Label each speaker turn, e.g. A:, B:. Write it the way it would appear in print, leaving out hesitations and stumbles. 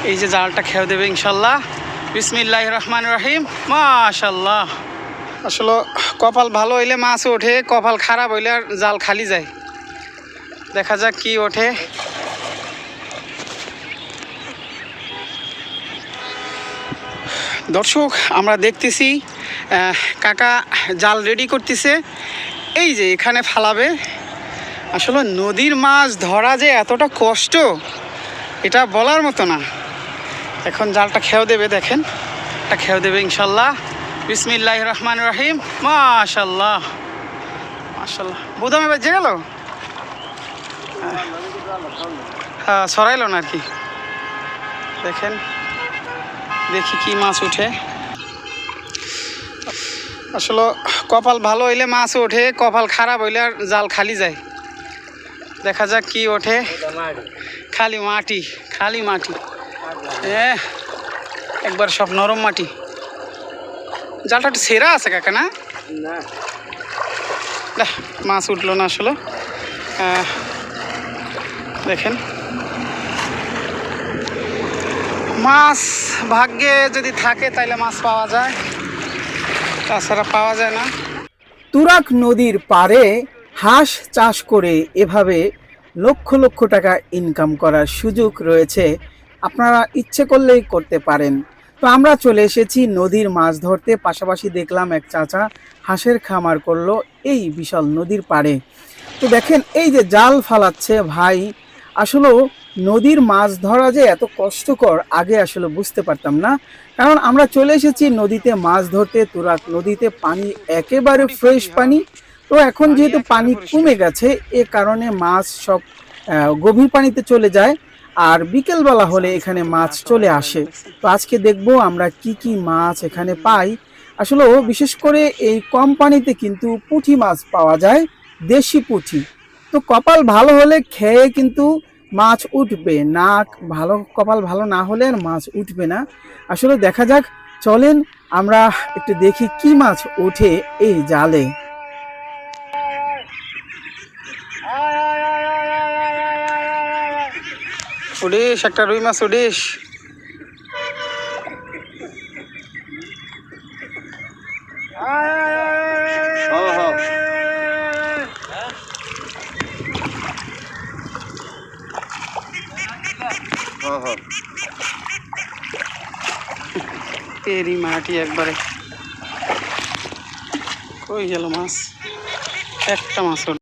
A: এই যে জালটা খেয়ে দেবে ইনশাল্লাহ। বিসমিল্লাহির রহমানির রহিম। মাশাল্লাহ। আসলে কপাল ভালো হইলে মাছ ওঠে, কপাল খারাপ হইলে আর জাল খালি যায়। দেখা যাক কি ওঠে। দর্শক আমরা দেখতেছি কাকা জাল রেডি করতেছে। এই যে এখানে ফালাবে। আসলে নদীর মাছ ধরা যে এতটা কষ্ট এটা বলার মতো না। এখন জালটা খেয়েও দেবে, দেখেন এটা খেয়েও দেবে ইনশাল্লাহ। বিসমিল্লাহির রহমানির রহিম। মাশাল্লাহ মাশাল্লাহ। বুদামে বেজে গেল, হ্যাঁ সরাইল না আর কি। দেখেন দেখি কি মাছ উঠে। আসলে কপাল ভালো হইলে মাছ ওঠে, কপাল খারাপ হইলে আর জাল খালি যায়। দেখা যাক কি ওঠে। খালি মাটি, খালি মাটি, একবার সব নরম মাটি। জালটা একটু সেরা আছে কাকা না? মাছ উঠলো না আসলে। দেখেন মাছ ভাগ্যে যদি থাকে তাইলে মাছ পাওয়া যায়, তাছাড়া পাওয়া যায় না।
B: তুরাগ নদীর পাড়ে হাঁস চাষ করে এভাবে লক্ষ লক্ষ টাকা ইনকাম করার সুযোগ রয়েছে। আপনারা ইচ্ছে করলেই করতে পারেন। তো আমরা চলে এসেছি নদীর মাছ ধরতে। পাশাপাশি দেখলাম এক চাচা হাঁসের খামার করলো এই বিশাল নদীর পাড়ে। তো দেখেন এই যে জাল ফালাচ্ছে ভাই। আসলে নদীর মাছ ধরা যে এত কষ্টকর আগে আসলে বুঝতে পারতাম না, কারণ আমরা চলে এসেছি নদীতে মাছ ধরতে। তুরাগ নদীতে পানি একেবারে ফ্রেশ পানি। তো এখন যেহেতু পানি কমে গেছে এ কারণে মাছ সব গভীর পানিতে চলে যায়, আর বিকেলবেলা হলে এখানে মাছ চলে আসে। তো আজকে দেখবো আমরা কি কি মাছ এখানে পাই। আসলে বিশেষ করে এই কম পানিতে কিন্তু পুঁটি মাছ পাওয়া যায়, দেশি পুঁটি। তো কপাল ভালো হলে খেয়ে কিন্তু মাছ উঠবে, না ভালো কপাল ভালো না হলে আর মাছ উঠবে না। আসলে দেখা যাক, চলেন আমরা একটু দেখি কি মাছ ওঠে এই জালে।
A: উড়িস একটা রুই মাছ, উড়িস। এরই মাটি একবারে। কই গেল মাছ? একটা মাছ।